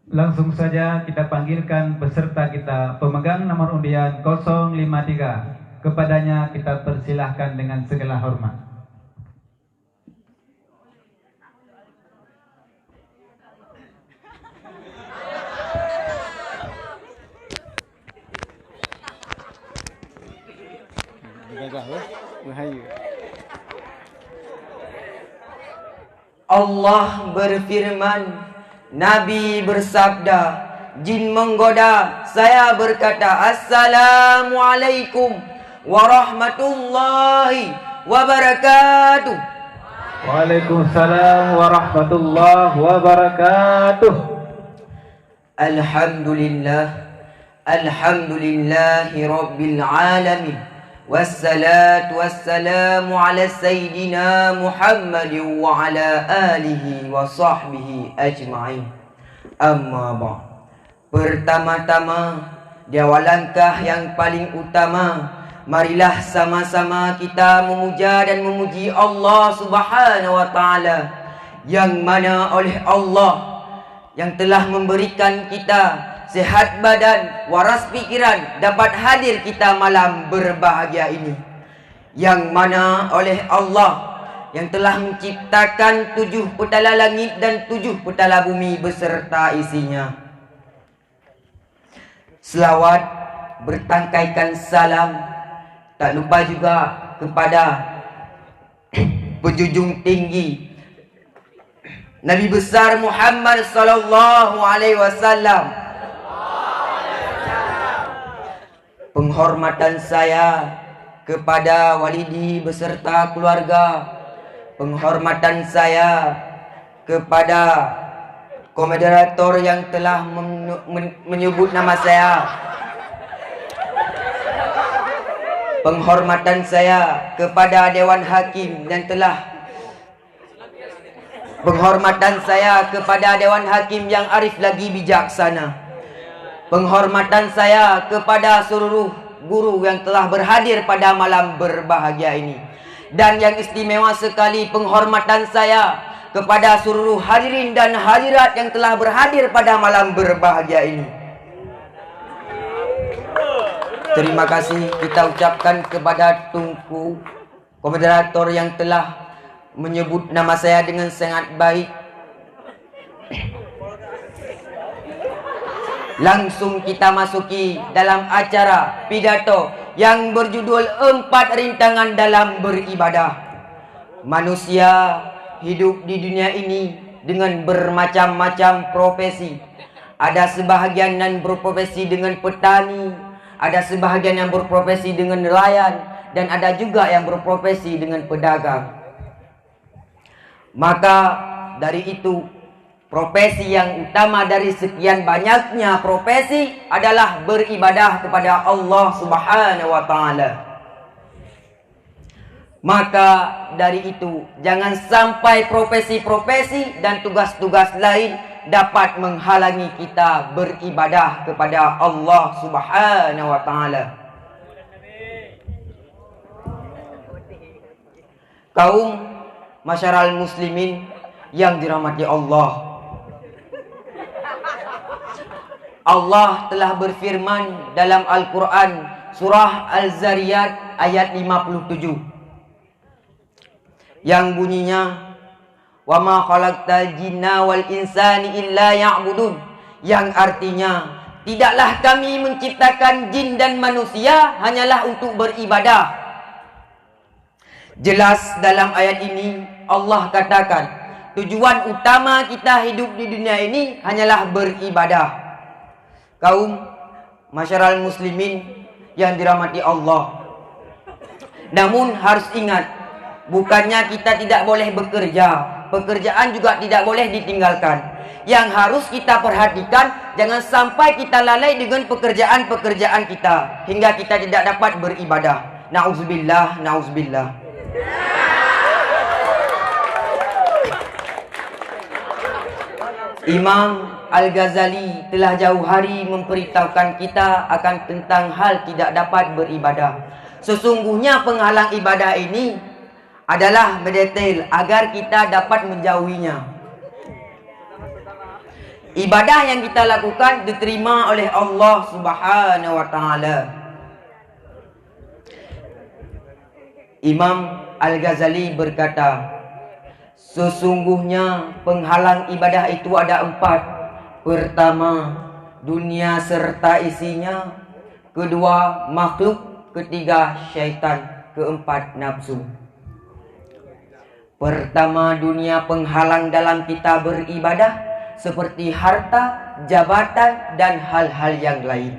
Langsung saja kita panggilkan peserta kita, pemegang nomor undian 053. Kepadanya kita persilahkan dengan segala hormat. Allah berfirman, Nabi bersabda, jin menggoda, saya berkata Assalamualaikum warahmatullahi wabarakatuh. Waalaikumsalam warahmatullahi wabarakatuh. Alhamdulillah, alhamdulillahi rabbil alamin. Wassalatu wassalamu ala sayyidina Muhammadin wa ala alihi wa sahbihi ajma'in. Amma ba'd. Pertama-tama, di awal langkah yang paling utama, marilah sama-sama kita memuja dan memuji Allah Subhanahu wa taala, yang mana oleh Allah yang telah memberikan kita sehat badan, waras pikiran, dapat hadir kita malam berbahagia ini. Yang mana oleh Allah yang telah menciptakan 7 petala langit dan 7 petala bumi beserta isinya. Selawat bertangkaikan salam, tak lupa juga kepada penjunjung tinggi Nabi besar Muhammad sallallahu alaihi wasallam. Penghormatan saya kepada walidi beserta keluarga, penghormatan saya kepada komoderator yang telah menyebut nama saya, penghormatan saya kepada Dewan Hakim dan telah penghormatan saya kepada Dewan Hakim yang arif lagi bijaksana. Penghormatan saya kepada seluruh guru yang telah berhadir pada malam berbahagia ini. Dan yang istimewa sekali, penghormatan saya kepada seluruh hadirin dan hadirat yang telah berhadir pada malam berbahagia ini. Terima kasih kita ucapkan kepada Tunku Komoderator yang telah menyebut nama saya dengan sangat baik. Langsung kita masuki dalam acara pidato yang berjudul 4 rintangan dalam beribadah. Manusia hidup di dunia ini dengan bermacam-macam profesi. Ada sebahagian yang berprofesi dengan petani, ada sebahagian yang berprofesi dengan nelayan, dan ada juga yang berprofesi dengan pedagang. Maka dari itu, profesi yang utama dari sekian banyaknya profesi adalah beribadah kepada Allah Subhanahu wa taala. Maka dari itu, jangan sampai profesi-profesi dan tugas-tugas lain dapat menghalangi kita beribadah kepada Allah Subhanahu wa taala. Kaum masyarakat muslimin yang dirahmati Allah, Allah telah berfirman dalam Al-Quran surah Al-Zariyat ayat 57 yang bunyinya, wa ma khalaqtal jinna wal insani illa ya'budun, yang artinya tidaklah kami menciptakan jin dan manusia hanyalah untuk beribadah. Jelas dalam ayat ini Allah katakan tujuan utama kita hidup di dunia ini hanyalah beribadah. Kaum masyarakat muslimin yang dirahmati Allah, namun harus ingat, bukannya kita tidak boleh bekerja, pekerjaan juga tidak boleh ditinggalkan. Yang harus kita perhatikan, jangan sampai kita lalai dengan pekerjaan-pekerjaan kita hingga kita tidak dapat beribadah. Nauzubillah, nauzubillah. Imam Al-Ghazali telah jauh hari memberitahukan kita akan tentang hal tidak dapat beribadah. Sesungguhnya penghalang ibadah ini adalah mendetail agar kita dapat menjauhinya. Ibadah yang kita lakukan diterima oleh Allah Subhanahu wa taala. Imam Al-Ghazali berkata, sesungguhnya penghalang ibadah itu ada 4. Pertama, dunia serta isinya. Kedua, makhluk. Ketiga, syaitan. Keempat, nafsu. Pertama, dunia penghalang dalam kita beribadah seperti harta, jabatan, dan hal-hal yang lain.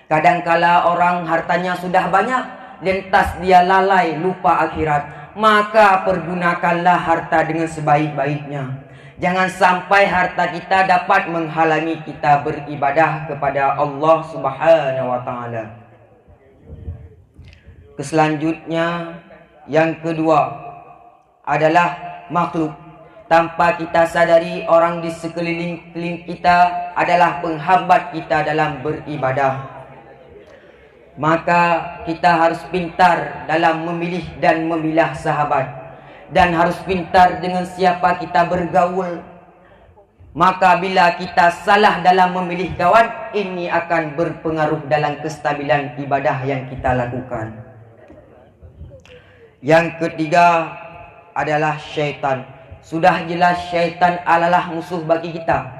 Kadangkala orang hartanya sudah banyak, lantas dia lalai lupa akhirat. Maka pergunakanlah harta dengan sebaik-baiknya. Jangan sampai harta kita dapat menghalangi kita beribadah kepada Allah Subhanahu wa taala. Selanjutnya, yang kedua adalah makhluk. Tanpa kita sadari, orang di sekeliling kita adalah penghambat kita dalam beribadah. Maka kita harus pintar dalam memilih dan memilah sahabat, dan harus pintar dengan siapa kita bergaul. Maka bila kita salah dalam memilih kawan, ini akan berpengaruh dalam kestabilan ibadah yang kita lakukan. Yang ketiga adalah syaitan. Sudah jelas syaitan adalah musuh bagi kita.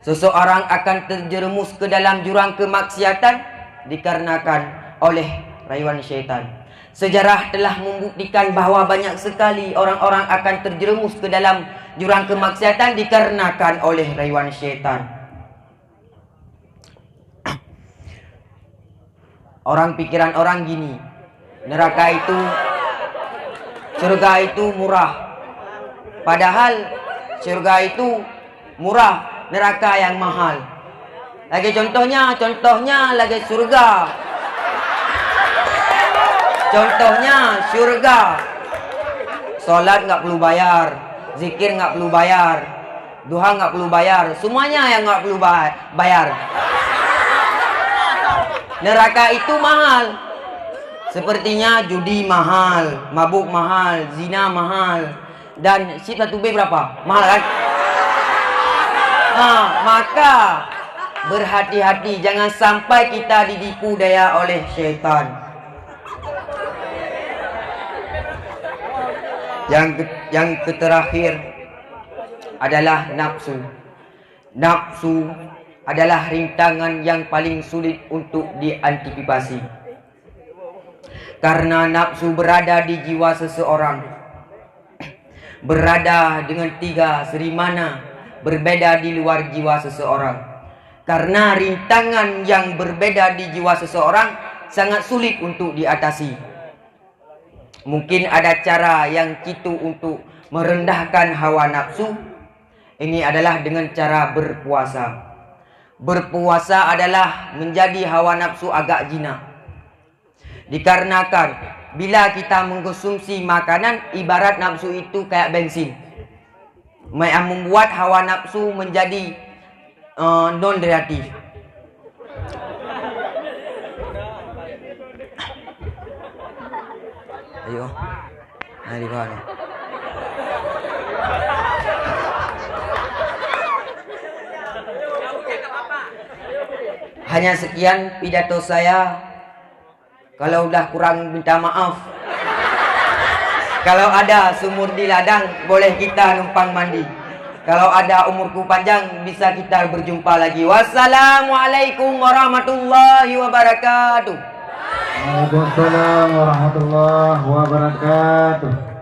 Seseorang akan terjerumus ke dalam jurang kemaksiatan dikarenakan oleh rayuan syaitan. Sejarah telah membuktikan bahawa banyak sekali orang-orang akan terjerumus ke dalam jurang kemaksiatan dikarenakan oleh rayuan syaitan. Orang pikiran orang gini, neraka itu, surga itu murah. Padahal surga itu murah, neraka yang mahal. Lagi contohnya lagi surga. Contohnya surga. Salat nggak perlu bayar, zikir nggak perlu bayar, duha nggak perlu bayar, semuanya yang nggak perlu bayar. Neraka itu mahal. Sepertinya judi mahal, mabuk mahal, zina mahal, dan sip 1B berapa? Mahal kan? Maka berhati-hati, jangan sampai kita ditipu daya oleh syaitan. Yang terakhir adalah nafsu. Nafsu adalah rintangan yang paling sulit untuk diantisipasi. Karena nafsu berada di jiwa seseorang, berada dengan 3 serimana, berbeda di luar jiwa seseorang. Karena rintangan yang berbeda di jiwa seseorang sangat sulit untuk diatasi. Mungkin ada cara yang jitu untuk merendahkan hawa nafsu. Ini adalah dengan cara berpuasa. Berpuasa adalah menjadi hawa nafsu agak jinak. Dikarenakan bila kita mengkonsumsi makanan, ibarat nafsu itu kayak bensin, yang membuat hawa nafsu menjadi non-reaktif. Ayo, di bawah. Hanya sekian pidato saya. Kalau udah kurang minta maaf. Kalau ada sumur di ladang, boleh kita numpang mandi. Kalau ada umurku panjang, bisa kita berjumpa lagi. Wassalamualaikum warahmatullahi wabarakatuh. Waalaikumsalam warahmatullahi wabarakatuh.